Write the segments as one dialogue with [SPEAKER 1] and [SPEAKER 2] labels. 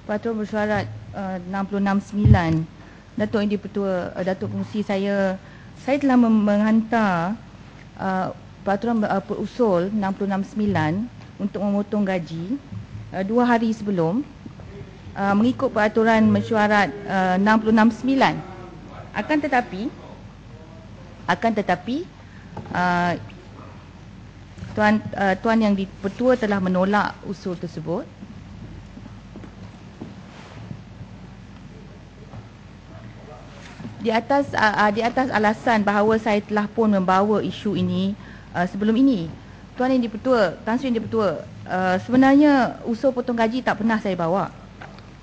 [SPEAKER 1] Peraturan Mesyuarat 669. Datuk Yang di-Pertua, Datuk Pengerusi, saya telah menghantar peraturan usul 669 untuk memotong gaji 2 hari sebelum, mengikut peraturan mesyuarat 669. Akan tetapi Tuan Yang di-Pertua telah menolak usul tersebut. Di atas alasan bahawa saya telah pun membawa isu ini sebelum ini. Tuan Yang di-Pertua, Tan Sri Yang di-Pertua, sebenarnya usul potong gaji tak pernah saya bawa.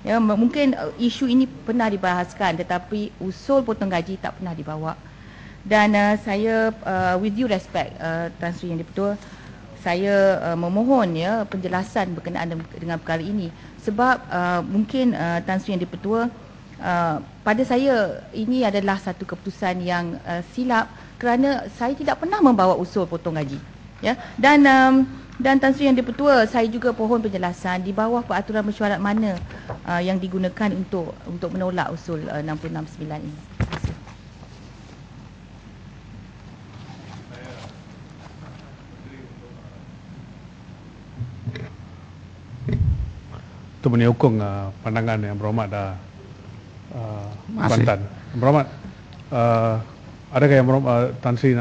[SPEAKER 1] Ya, mungkin isu ini pernah dibahaskan, tetapi usul potong gaji tak pernah dibawa. Dan saya with due respect, Tan Sri Yang di-Pertua, saya memohon ya penjelasan berkenaan dengan perkara ini, sebab mungkin Tan Sri Yang di-Pertua, pada saya ini adalah satu keputusan yang silap, kerana saya tidak pernah membawa usul potong gaji, ya. Dan Tan Sri Yang di-Pertua, saya juga pohon penjelasan di bawah peraturan mesyuarat mana yang digunakan untuk menolak usul 669 ini.
[SPEAKER 2] Untuk menyokong pandangan Yang Berhormat Kuantan. Yang Berhormat, adakah Yang Berhormat Tan Sri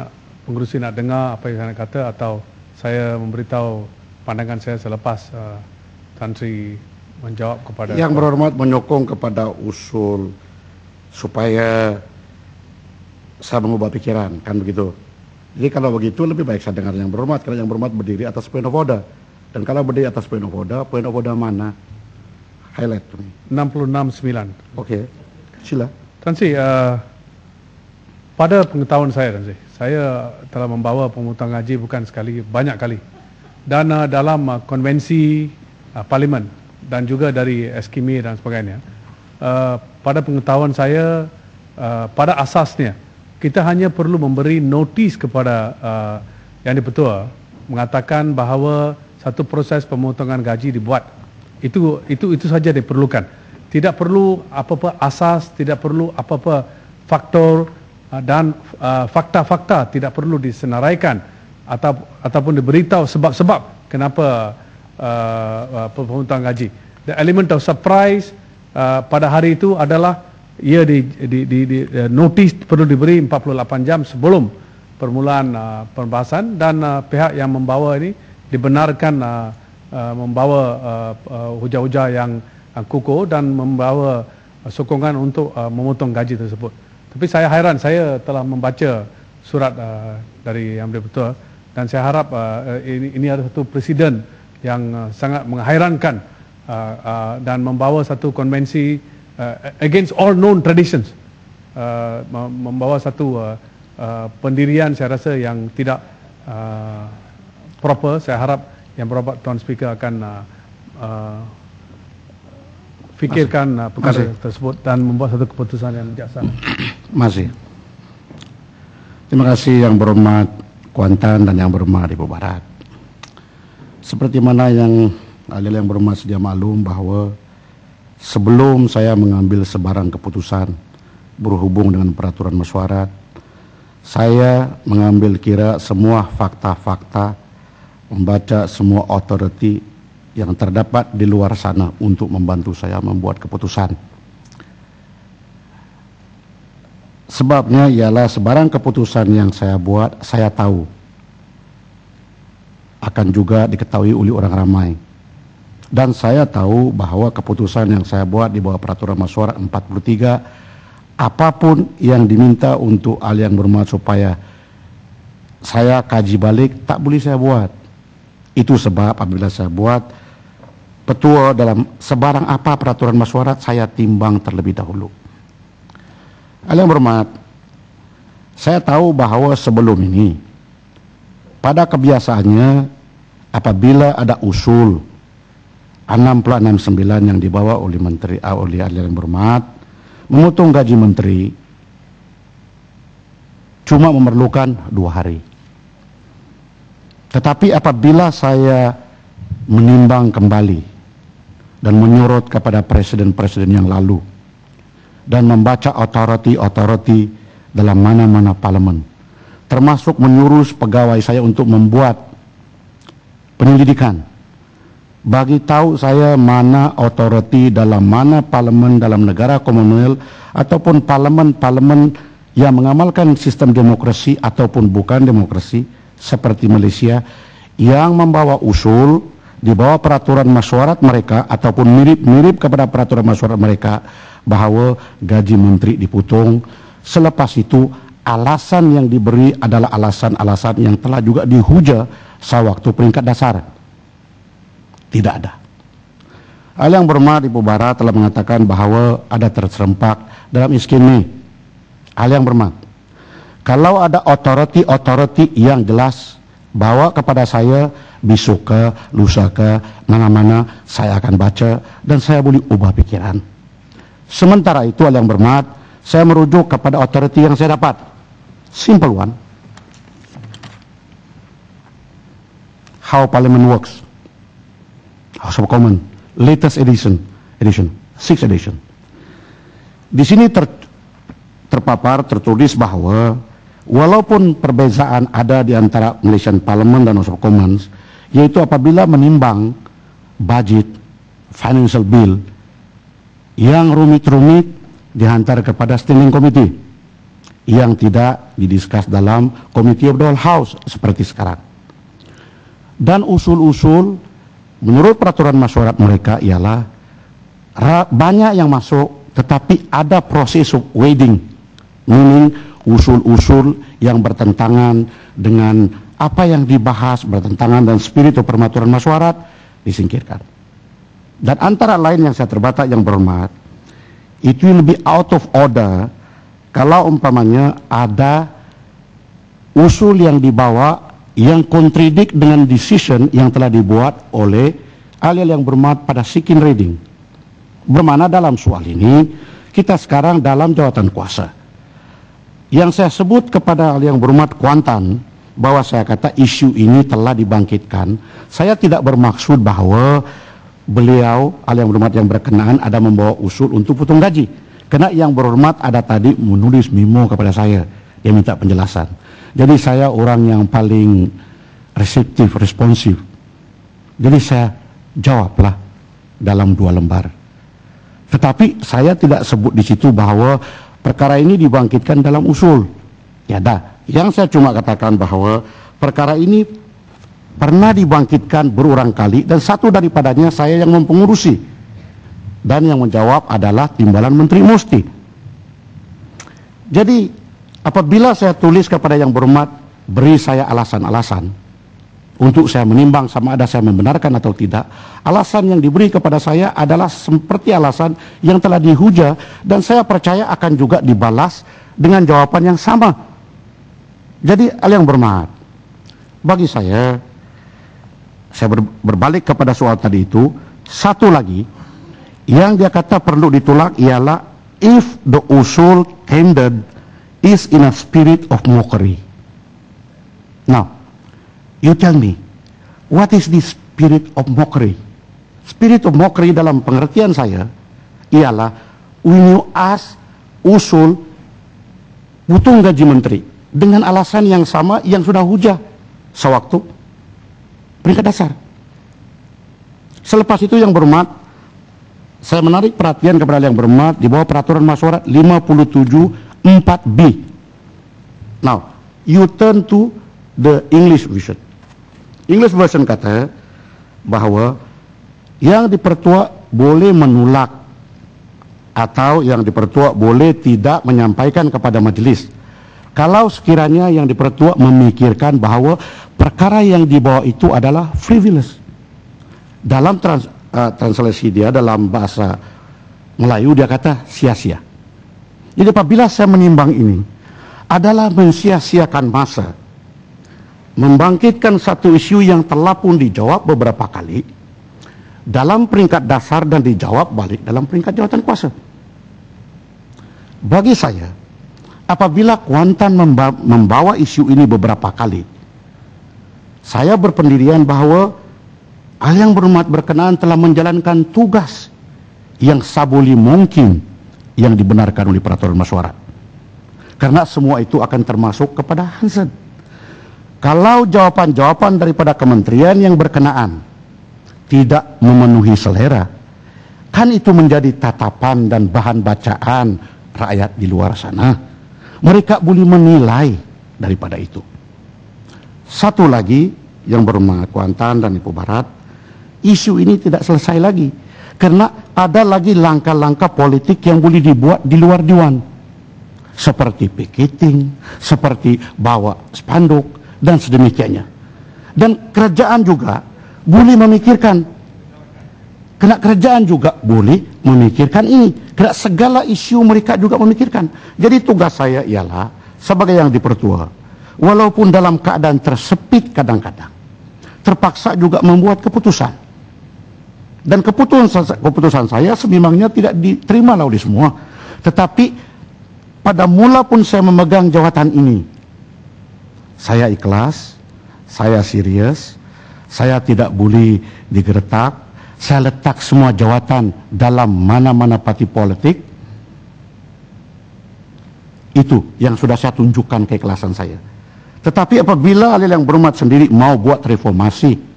[SPEAKER 2] Pengerusi nak dengar apa yang saya nak kata, atau saya memberitahu pandangan saya selepas Tan Sri menjawab kepada
[SPEAKER 3] Yang Berhormat menyokong kepada usul supaya saya mengubah pikiran, kan begitu. Jadi kalau begitu lebih baik saya dengar Yang Berhormat, karena Yang Berhormat berdiri atas point of order. Dan kalau berdiri atas point of order mana? Highlight to me.
[SPEAKER 2] 669.
[SPEAKER 3] Okey, sila.
[SPEAKER 2] Tan Sri, pada pengetahuan saya, Tan Sri, saya telah membawa pemotongan gaji bukan sekali, banyak kali. Dan dalam konvensi parlimen dan juga dari SKME dan sebagainya, pada pengetahuan saya, pada asasnya kita hanya perlu memberi notis kepada Yang di-Pertua mengatakan bahawa satu proses pemotongan gaji dibuat. Itu saja diperlukan. Tidak perlu apa-apa asas, tidak perlu apa-apa faktor dan fakta-fakta tidak perlu disenaraikan ataupun diberitahu sebab-sebab kenapa pemotongan gaji. The element of surprise pada hari itu adalah ia di notis perlu diberi 48 jam sebelum permulaan pembahasan, dan pihak yang membawa ini dibenarkan membawa hujah-hujah yang kukuh dan membawa sokongan untuk memotong gaji tersebut. Tapi saya hairan, saya telah membaca surat dari Yang di-Pertua, dan saya harap ini adalah satu presiden yang sangat menghairankan dan membawa satu konvensi against all known traditions, membawa satu pendirian saya rasa yang tidak proper. Saya harap Yang Berhormat Tuan Speaker akan fikirkan perkara tersebut dan membuat satu keputusan yang bijaksana.
[SPEAKER 3] Masih. Terima kasih Yang Berhormat Kuantan dan Yang Berhormat Ibu Barat. Seperti mana yang Yang Berhormat sedia maklum bahwa sebelum saya mengambil sebarang keputusan berhubung dengan peraturan mesyuarat, saya mengambil kira semua fakta-fakta, membaca semua authority yang terdapat di luar sana untuk membantu saya membuat keputusan. Sebabnya ialah sebarang keputusan yang saya buat, saya tahu akan juga diketahui oleh orang ramai. Dan saya tahu bahwa keputusan yang saya buat di bawah peraturan mesyuarat 43, apapun yang diminta untuk Yang Berhormat supaya saya kaji balik, tak boleh saya buat. Itu sebab apabila saya buat petua dalam sebarang apa peraturan mesyuarat, saya timbang terlebih dahulu. Yang Berhormat, saya tahu bahawa sebelum ini, pada kebiasaannya apabila ada usul 669 yang dibawa oleh Yang Berhormat memotong gaji menteri, cuma memerlukan 2 hari. Tetapi apabila saya menimbang kembali dan menyorot kepada presiden-presiden yang lalu dan membaca authority dalam mana-mana parlemen, termasuk menyuruh pegawai saya untuk membuat penyelidikan, bagi tahu saya mana authority dalam mana parlemen dalam negara Commonwealth ataupun parlemen-parlemen yang mengamalkan sistem demokrasi ataupun bukan demokrasi seperti Malaysia, yang membawa usul di bawah peraturan masyarakat mereka ataupun mirip-mirip kepada peraturan masyarakat mereka bahwa gaji menteri dipotong. Selepas itu alasan yang diberi adalah alasan-alasan yang telah juga dihuja sewaktu peringkat dasar. Tidak ada. Hal yang bermakna Ibu Bara telah mengatakan bahwa ada terserempak dalam iskimi. Hal yang bermakna, kalau ada authority yang jelas bawa kepada saya besok ke, lusa ke, mana-mana, saya akan baca dan saya boleh ubah pikiran. Sementara itu hal yang bermakna, saya merujuk kepada authority yang saya dapat. Simple one. How Parliament Works. House of Commons, latest edition, 6th edition. Di sini terpapar, tertulis bahwa walaupun perbezaan ada di antara Malaysian Parliament dan House of Commons, yaitu apabila menimbang budget, financial bill, yang rumit-rumit dihantar kepada standing committee yang tidak didiskus dalam Committee of the Whole House seperti sekarang. Dan usul-usul menurut peraturan masyarakat mereka ialah banyak yang masuk, tetapi ada proses of wading, meaning usul-usul yang bertentangan dengan apa yang dibahas, bertentangan dan spirit of peraturan masyarakat disingkirkan. Dan antara lain yang saya terbatas yang berhormat, itu lebih out of order kalau umpamanya ada usul yang dibawa yang kontradik dengan decision yang telah dibuat oleh ahli yang berhormat pada second reading. Bermana dalam soal ini kita sekarang dalam jawatan kuasa. Yang saya sebut kepada ahli yang berhormat Kuantan bahwa saya kata isu ini telah dibangkitkan, saya tidak bermaksud bahwa beliau, ahli yang berhormat yang berkenaan ada membawa usul untuk potong gaji. Karena yang berhormat ada tadi menulis memo kepada saya, dia minta penjelasan. Jadi saya orang yang paling reseptif, responsif. Jadi saya jawablah dalam 2 lembar. Tetapi saya tidak sebut di situ bahwa perkara ini dibangkitkan dalam usul. Ya dah. Yang saya cuma katakan bahwa perkara ini pernah dibangkitkan berulang kali dan satu daripadanya saya yang mempengurusi dan yang menjawab adalah timbalan Menteri Musti. Jadi apabila saya tulis kepada yang berhormat, beri saya alasan-alasan untuk saya menimbang sama ada saya membenarkan atau tidak, alasan yang diberi kepada saya adalah seperti alasan yang telah dihuja dan saya percaya akan juga dibalas dengan jawaban yang sama. Jadi hal yang berhormat, bagi saya berbalik kepada soal tadi itu, satu lagi yang dia kata perlu ditolak ialah if the usul tendered is in a spirit of mockery. Now, you tell me, what is this spirit of mockery? Spirit of mockery dalam pengertian saya ialah when you ask usul potong gaji menteri dengan alasan yang sama yang sudah hujah sewaktu peringkat dasar. Selepas itu yang berhormat, saya menarik perhatian kepada yang berhormat di bawah peraturan masyarakat 57(4)B. Now, you turn to the English version. English version kata bahwa yang dipertua boleh menolak atau yang dipertua boleh tidak menyampaikan kepada majelis. Kalau sekiranya yang dipertua memikirkan bahwa perkara yang dibawa itu adalah frivolous. Dalam translasi dia dalam bahasa Melayu dia kata sia-sia. Jadi apabila saya menimbang ini adalah mensia-siakan masa, membangkitkan satu isu yang telah pun dijawab beberapa kali dalam peringkat dasar dan dijawab balik dalam peringkat jawatan kuasa. Bagi saya, apabila Kuantan membawa isu ini beberapa kali, saya berpendirian bahwa Ahli yang berhormat berkenaan telah menjalankan tugas yang sabuli mungkin yang dibenarkan oleh peraturan mesyuarat. Karena semua itu akan termasuk kepada Hansen. Kalau jawaban-jawaban daripada kementerian yang berkenaan tidak memenuhi selera, kan itu menjadi tatapan dan bahan bacaan rakyat di luar sana. Mereka boleh menilai daripada itu. Satu lagi yang berhormat Kuantan dan Ibu Barat, isu ini tidak selesai lagi karena ada lagi langkah-langkah politik yang boleh dibuat di luar Dewan, seperti picketing, seperti bawa spanduk dan sedemikiannya. Dan kerajaan juga boleh memikirkan, karena kerajaan juga boleh memikirkan ini, karena segala isu mereka juga memikirkan. Jadi tugas saya ialah sebagai yang dipertua, walaupun dalam keadaan tersepit kadang-kadang, terpaksa juga membuat keputusan. Dan keputusan saya sememangnya tidak diterima oleh semua. Tetapi pada mula pun saya memegang jawatan ini, saya ikhlas, saya serius, saya tidak boleh digertak, saya letak semua jawatan dalam mana-mana parti politik. Itu yang sudah saya tunjukkan keikhlasan saya. Tetapi apabila ahli yang berhormat sendiri mau buat reformasi,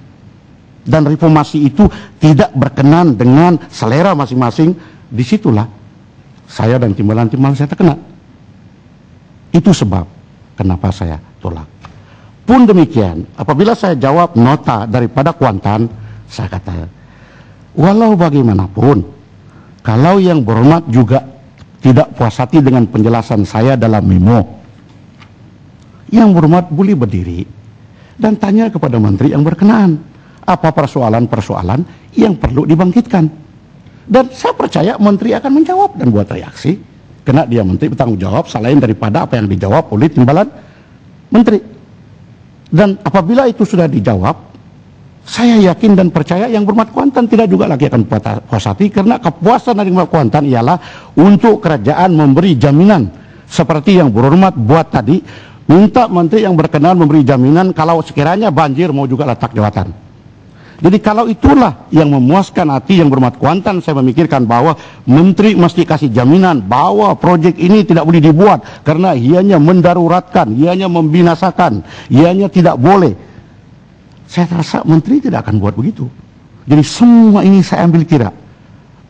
[SPEAKER 3] dan reformasi itu tidak berkenan dengan selera masing-masing, disitulah saya dan timbalan-timbalan saya terkena. Itu sebab kenapa saya tolak. Pun demikian, apabila saya jawab nota daripada Kuantan, saya kata, walau bagaimanapun, kalau yang berhormat juga tidak puas hati dengan penjelasan saya dalam memo, yang berhormat boleh berdiri dan tanya kepada menteri yang berkenaan apa persoalan-persoalan yang perlu dibangkitkan. Dan saya percaya menteri akan menjawab dan buat reaksi, karena dia menteri bertanggung jawab selain daripada apa yang dijawab oleh timbalan menteri. Dan apabila itu sudah dijawab, saya yakin dan percaya yang berhormat Kuantan tidak juga lagi akan puas hati, karena kepuasan dari Kuantan ialah untuk kerajaan memberi jaminan seperti yang berhormat buat tadi, minta menteri yang berkenan memberi jaminan kalau sekiranya banjir mau juga letak jawatan. Jadi kalau itulah yang memuaskan hati yang berhormat Kuantan, saya memikirkan bahwa menteri mesti kasih jaminan bahwa proyek ini tidak boleh dibuat karena ianya mendaruratkan, ianya membinasakan, ianya tidak boleh. Saya rasa menteri tidak akan buat begitu. Jadi semua ini saya ambil kira.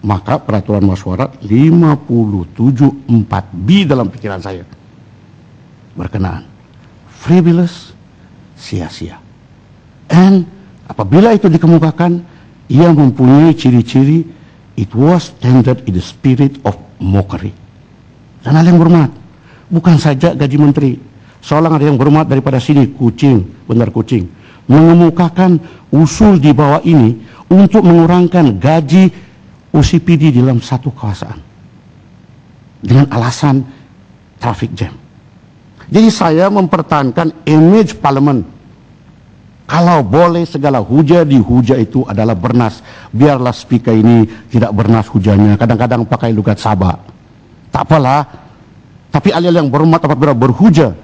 [SPEAKER 3] Maka peraturan mesyuarat 57(4)B dalam pikiran saya berkenaan frivolous, sia-sia. And apabila itu dikemukakan, ia mempunyai ciri-ciri it was tendered in the spirit of mockery. Dan hal yang berhormat, bukan saja gaji menteri, seorang ada yang berhormat daripada sini, Bandar Kuching, mengemukakan usul di bawah ini untuk mengurangkan gaji OCPD dalam satu kawasan dengan alasan traffic jam. Jadi saya mempertahankan image parlimen. Kalau boleh segala hujah itu adalah bernas. Biarlah speaker ini tidak bernas hujahnya. Kadang-kadang pakai lugat Sabah. Tak apalah. Tapi alih-alih yang berhormat apabila berhujah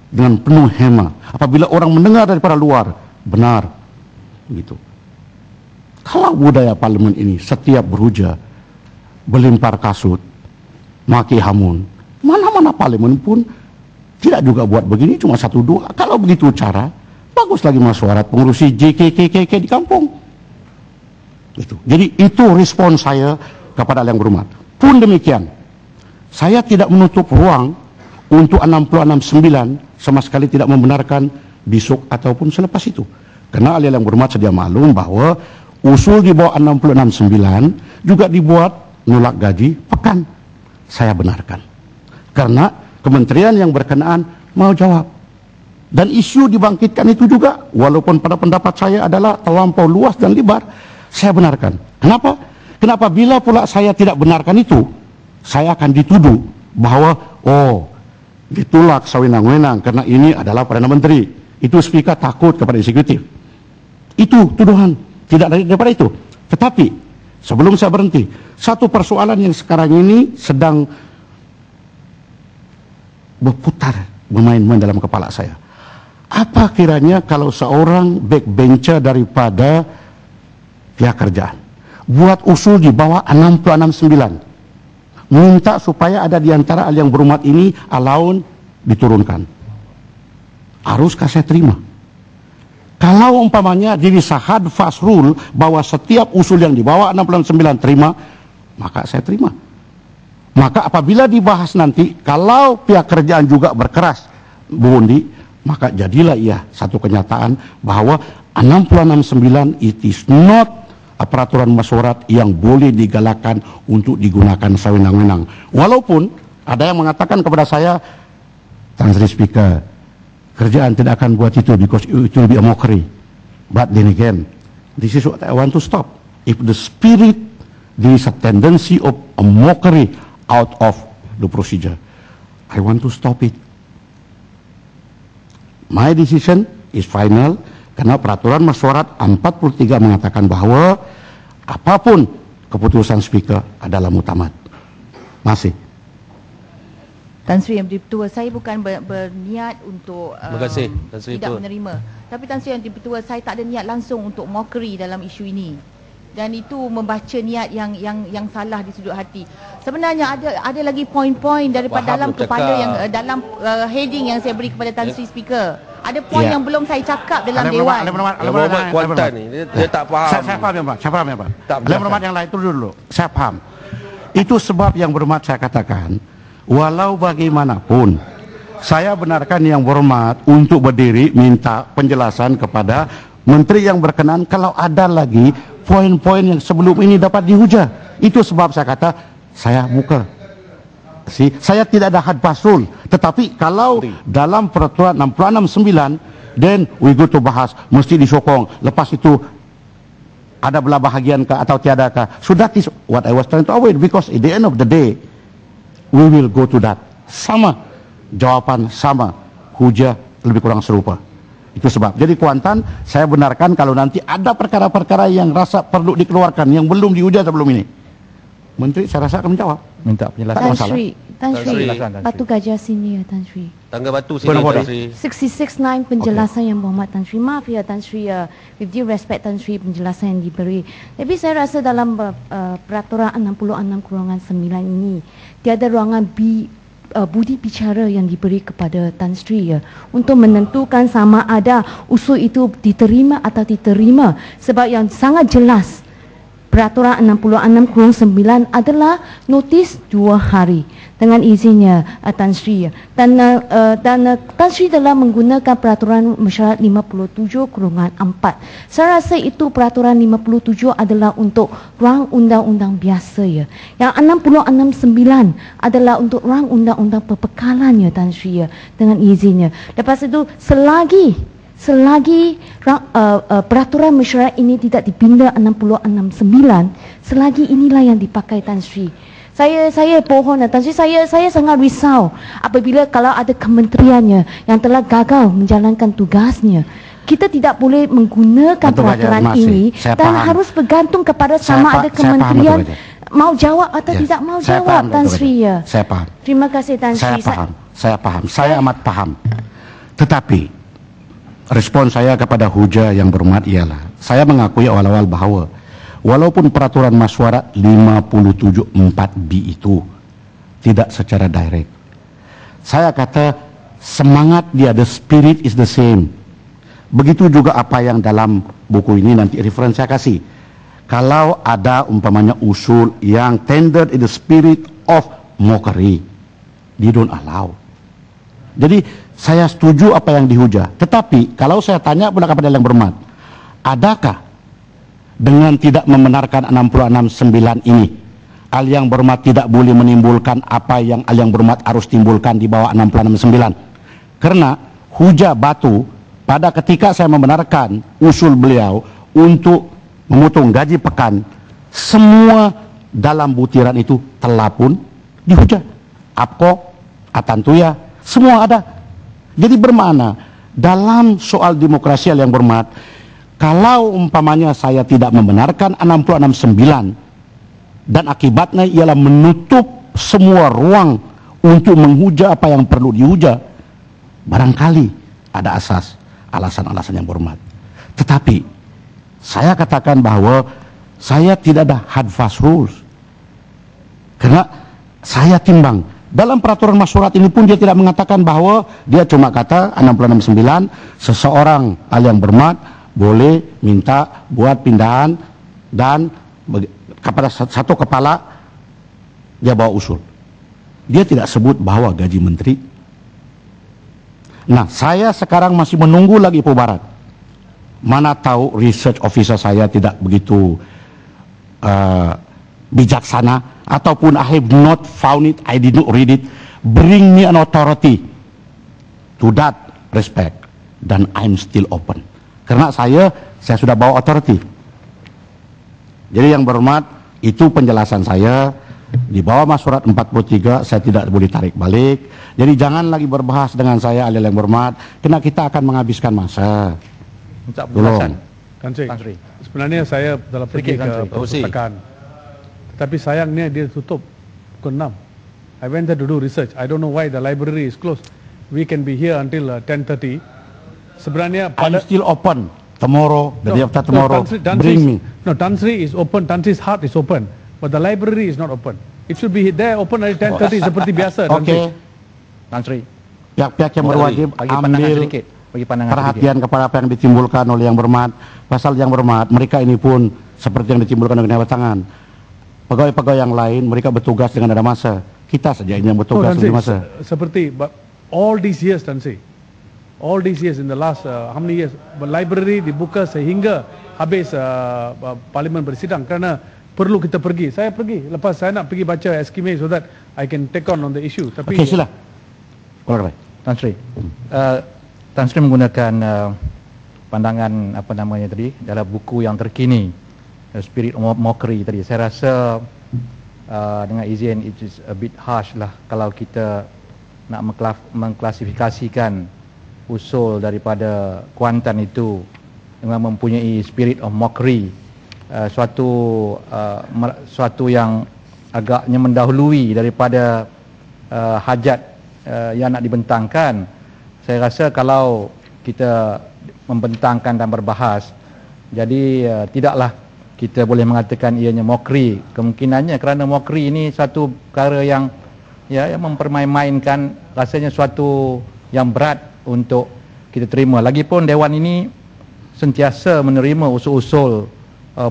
[SPEAKER 3] dengan penuh hema. Apabila orang mendengar daripada luar, benar. Begitu. Kalau budaya parlimen ini setiap berhujah, berlempar kasut, maki hamun, mana-mana parlimen pun tidak juga buat begini, cuma 1-2. Kalau begitu cara, bagus lagi mesyuarat pengurusi JKKKK di kampung. Itu. Jadi itu respon saya kepada yang berhormat. Pun demikian, saya tidak menutup ruang untuk 669 sama sekali tidak membenarkan besok ataupun selepas itu. Karena ahli yang berhormat sedia maklum bahwa usul di bawah 669 juga dibuat nolak gaji pekan. Saya benarkan. Karena kementerian yang berkenaan mau jawab. Dan isu dibangkitkan itu juga, walaupun pada pendapat saya adalah terlampau luas dan lebar, saya benarkan. Kenapa? Kenapa bila pula saya tidak benarkan itu, saya akan dituduh bahwa, oh, ditolak sewenang-wenang karena ini adalah Perdana Menteri. Itu speaker takut kepada eksekutif. Itu tuduhan, tidak daripada itu. Tetapi, sebelum saya berhenti, satu persoalan yang sekarang ini sedang berputar, bermain-main dalam kepala saya. Apa kiranya kalau seorang backbencher daripada pihak kerjaan buat usul di bawah 669, minta supaya ada di antara ahli yang berhormat ini allowance diturunkan. Haruskah saya terima? Kalau umpamanya jadi sahad fast rule bahwa setiap usul yang di bawah 669 terima, maka saya terima. Maka apabila dibahas nanti, kalau pihak kerjaan juga berkeras, Bu Undi, maka jadilah ia satu kenyataan bahwa 669 it is not peraturan masyurat yang boleh digalakkan untuk digunakan sewenang-wenang. Walaupun ada yang mengatakan kepada saya, Tan Sri Speaker, kerjaan tidak akan buat itu because it will be a mockery. But then again, this is what I want to stop. If the spirit, there is a tendency of a mockery out of the procedure, I want to stop it. My decision is final, karena peraturan masyurat 43 mengatakan bahwa apapun keputusan speaker adalah mutamat. Masih.
[SPEAKER 1] Tan Sri Yang Dipertua, saya bukan berniat untuk tidak menerima. Tapi Tan Sri Yang Dipertua, saya tak ada niat langsung untuk mockery dalam isu ini. Dan itu membaca niat yang salah di sudut hati. Sebenarnya ada lagi poin-poin daripada dalam kepala yang dalam heading yang saya beri kepada Tan Sri Speaker. Ada poin yang belum saya cakap dalam Dewan.
[SPEAKER 4] Muhammad Kuantan ni dia tak faham.
[SPEAKER 3] Saya faham ya Pak. Saya faham ya Pak. Oleh berhormat yang lain dulu. Saya paham. Itu sebab yang berhormat saya katakan, walau bagaimanapun saya benarkan yang berhormat untuk berdiri minta penjelasan kepada menteri yang berkenan kalau ada lagi poin-poin yang sebelum ini dapat dihujah. Itu sebab saya kata saya muka. Saya tidak ada had pasul, tetapi kalau dalam peraturan 669 then we go to bahas, mesti disokong. Lepas itu ada belah bahagian kah atau tiada kah? So that is what I was trying to avoid, because at the end of the day we will go to that. Sama jawapan, sama hujah, lebih kurang serupa. Itu sebab. Jadi Kuantan, saya benarkan kalau nanti ada perkara-perkara yang rasa perlu dikeluarkan yang belum dihujah sebelum ini, Menteri saya rasa akan menjawab.
[SPEAKER 5] Minta penjelasan.
[SPEAKER 6] Tan Sri, Batu Gajah sini ya Tan Sri.
[SPEAKER 4] Tangga Batu sini Tan Sri.
[SPEAKER 6] 669 penjelasan yang berhormat Tan Sri. Maaf ya Tan Sri, with due respect Tan Sri, penjelasan yang diberi. Tapi saya rasa dalam peraturan 66/9 ini tiada ruangan budi bicara yang diberi kepada Tan Sri ya, untuk menentukan sama ada usul itu diterima atau diterima, sebab yang sangat jelas peraturan 66/9 adalah notis 2 hari. Dengan izinnya Tan Sri, dan Tan Sri telah menggunakan peraturan masyarakat 57/4. Saya rasa itu peraturan 57 adalah untuk ruang undang-undang biasa ya. Yang 66/9 adalah untuk ruang undang-undang perbekalan ya Tan Sri ya, dengan izinnya. Lepas itu selagi peraturan masyarakat ini tidak dipindah 66/9, selagi inilah yang dipakai Tan Sri. Saya pohon Tan Sri, saya sangat risau apabila kalau ada kementeriannya yang telah gagal menjalankan tugasnya. Kita tidak boleh menggunakan peraturan ini dan harus bergantung kepada sama ada kementerian mau jawab atau tidak mau jawab Tan Sri ya.
[SPEAKER 3] Saya paham.
[SPEAKER 6] Terima kasih Tan Sri.
[SPEAKER 3] Saya paham. Saya amat paham. Tetapi respon saya kepada hujah yang berhormat ialah, saya mengakui awal-awal bahwa walaupun peraturan masyurat 57/4B itu tidak secara direct, saya kata semangat dia, the spirit is the same. Begitu juga apa yang dalam buku ini nanti referensi saya kasih. Kalau ada umpamanya usul yang tendered in the spirit of mockery, they don't allow. Jadi saya setuju apa yang dihujah. Tetapi kalau saya tanya kepada yang berhormat, adakah dengan tidak membenarkan 66/9 ini, al yang berhormat tidak boleh menimbulkan apa yang al yang berhormat harus timbulkan di bawah 66/9? Karena hujah Batu pada ketika saya membenarkan usul beliau untuk memotong gaji pekan, semua dalam butiran itu telah pun dihujah. APKO, Atantuya, semua ada. Jadi bermakna dalam soal demokrasi yang berhormat, kalau umpamanya saya tidak membenarkan 66/9 dan akibatnya ialah menutup semua ruang untuk menghujah apa yang perlu dihujah, barangkali ada alasan-alasan yang berhormat. Tetapi saya katakan bahwa Saya tidak ada hard fast rules. Karena saya timbang. Dalam peraturan masyurat ini pun dia tidak mengatakan bahwa dia cuma kata 669 seseorang ahli yang bermat boleh minta buat pindahan dan kepada satu kepala dia bawa usul. Dia tidak sebut bahwa gaji menteri. Nah, saya sekarang masih menunggu lagi Ibu Barat. Mana tahu research officer saya tidak begitu bijaksana, ataupun I have not found it, I did not read it. Bring me an authority to that respect, dan I'm still open. Karena saya sudah bawa authority. Jadi yang berhormat, itu penjelasan saya. Di bawah masyurat 43 saya tidak boleh tarik balik. Jadi jangan lagi berbahas dengan saya ahli yang berhormat, karena kita akan menghabiskan masa.
[SPEAKER 2] Minta penjelasan. Tan Sri. Sebenarnya saya telah pergi ke perpustakaan, tapi sayangnya dia tutup pukul 6. I went there to do research. I don't know why the library is closed. We can be here until 10:30. Sebenarnya
[SPEAKER 3] I'm still open tomorrow, the day after tomorrow. Bring me.
[SPEAKER 2] No, Tan Sri is open. Tan Sri's heart is open, but the library is not open. It should be there open at 10:30 seperti biasa.
[SPEAKER 3] Oke.
[SPEAKER 5] Tan Sri.
[SPEAKER 3] Pihak-pihak yang berwajib ambil perhatian kepada apa yang ditimbulkan oleh yang berhormat. Pasal yang berhormat, mereka ini pun seperti yang ditimbulkan oleh tangan. Pegawai-pegawai yang lain mereka bertugas dengan ada masa. Kita saja ini yang bertugas dengan masa.
[SPEAKER 2] Seperti all these years, Tan Sri, all these years in the last how many years, library dibuka sehingga habis parlimen bersidang kerana perlu kita pergi. Saya pergi. Lepas saya nak pergi baca eskime so that I can take on the issue. Tapi
[SPEAKER 3] okey, sila.
[SPEAKER 5] Tan Sri. Tan Sri menggunakan pandangan apa namanya tadi dalam buku yang terkini, Spirit of Mockery tadi. Saya rasa dengan izin it is a bit harsh lah kalau kita nak mengklasifikasikan usul daripada Kuantan itu dengan mempunyai spirit of mockery, suatu yang agaknya mendahului daripada hajat yang nak dibentangkan. Saya rasa kalau kita membentangkan dan berbahas, jadi tidaklah kita boleh mengatakan ianya mockery. Kemungkinannya kerana mockery ini satu perkara yang yang mempermain-mainkan, rasanya suatu yang berat untuk kita terima. Lagipun Dewan ini sentiasa menerima usul-usul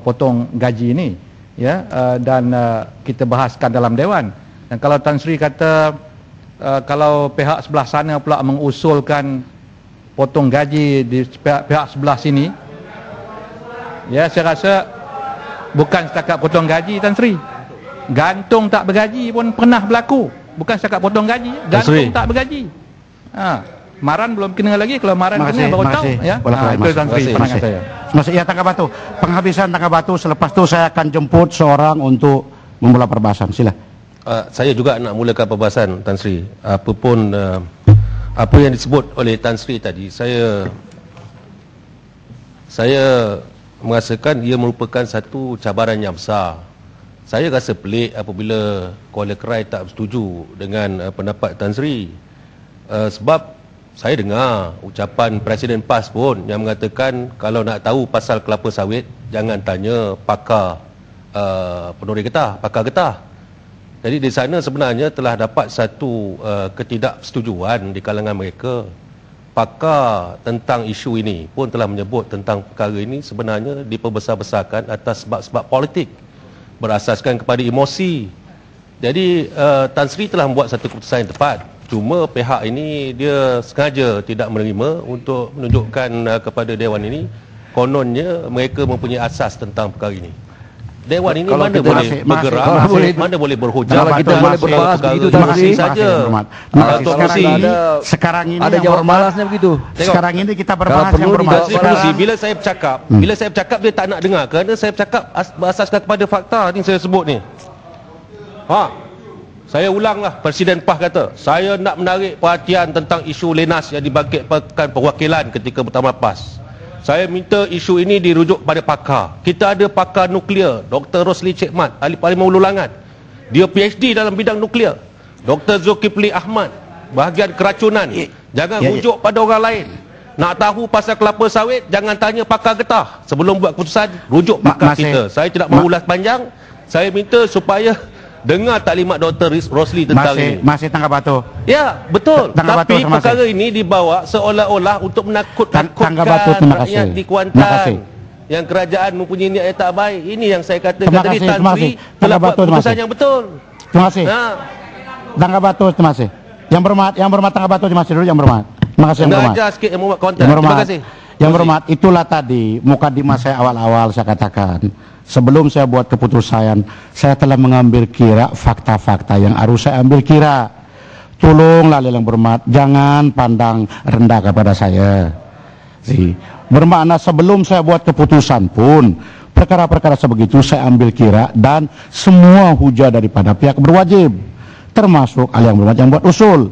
[SPEAKER 5] potong gaji ini, dan kita bahaskan dalam Dewan. Dan kalau Tan Sri kata kalau pihak sebelah sana pula mengusulkan potong gaji di pihak sebelah sini, saya rasa bukan setakat potong gaji, Tan Sri, gantung tak bergaji pun pernah berlaku. Bukan setakat potong gaji, gantung tak bergaji. Maran belum kena lagi, kalau Maran kena baru tahu. Itu Tan Sri pandangan saya.
[SPEAKER 3] Ya, Tangga Batu. Penghabisan Tangga Batu, selepas itu saya akan jemput seorang untuk memula perbahasan. Sila.
[SPEAKER 4] Saya juga nak mulakan perbahasan, Tan Sri. Apapun apa yang disebut oleh Tan Sri tadi, saya merasakan ia merupakan satu cabaran yang besar. Saya rasa pelik apabila Kuala Krai tak bersetuju dengan pendapat Tan Sri. Sebab saya dengar ucapan Presiden PAS pun yang mengatakan kalau nak tahu pasal kelapa sawit, jangan tanya pakar penuri getah, pakar getah. Jadi di sana sebenarnya telah dapat satu ketidaksetujuan di kalangan mereka. Pakar tentang isu ini pun telah menyebut tentang perkara ini sebenarnya diperbesar-besarkan atas sebab-sebab politik, berasaskan kepada emosi. Jadi Tan Sri telah membuat satu keputusan yang tepat. Cuma pihak ini dia sengaja tidak menerima untuk menunjukkan kepada Dewan ini kononnya mereka mempunyai asas tentang perkara ini. Dewan ini mana boleh bergerak, mana boleh berhujah,
[SPEAKER 5] kalau kita boleh berbahas begitu tadi saja.
[SPEAKER 3] Sekarang ini
[SPEAKER 5] ada jawab malasnya begitu.
[SPEAKER 3] Sekarang ini kita berbahas yang bermaksud.
[SPEAKER 4] Bila saya bercakap dia tak nak dengar kerana saya bercakap berasaskan kepada fakta ni saya sebut ni. Saya ulanglah, Presiden PAS kata, saya nak menarik perhatian tentang isu Lenas yang dibangkitkan perwakilan ketika bertama PAS. Saya minta isu ini dirujuk pada pakar. Kita ada pakar nuklear, Dr. Rosli Cik Mat, ahli Parlimen Ulu Langat. Dia PhD dalam bidang nuklear. Dr. Zulkifli Ahmad, bahagian keracunan. Jangan rujuk pada orang lain. nak tahu pasal kelapa sawit, jangan tanya pakar getah. Sebelum buat keputusan, rujuk pakar kita. Saya tidak mahu ulas panjang. Saya minta supaya dengar taklimat Dr. Rosli tentang ini.
[SPEAKER 3] Masih Tanggap Batu.
[SPEAKER 4] Ya, betul. Tapi perkara ini dibawa seolah-olah untuk menakut-nakutkan rakyat di Kuantan. Yang kerajaan mempunyai niat yang tak baik. Ini yang saya katakan tadi, Tan Sri telah buat keputusan yang betul.
[SPEAKER 3] Terima kasih. Tanggap Batu, terima kasih. Yang berhormat Tanggap Batu, terima kasih dulu yang berhormat. Terima kasih yang berhormat.
[SPEAKER 4] Ajar sikit yang berhormat Kuantan. Terima kasih.
[SPEAKER 3] Yang berhormat, itulah tadi mukadimah saya awal-awal saya katakan. Sebelum saya buat keputusan, saya telah mengambil kira fakta-fakta yang harus saya ambil kira. Tolonglah yang berhormat, jangan pandang rendah kepada saya. Bermakna sebelum saya buat keputusan pun, perkara-perkara sebegitu saya ambil kira dan semua hujah daripada pihak berwajib, termasuk ahli yang berhormat yang buat usul.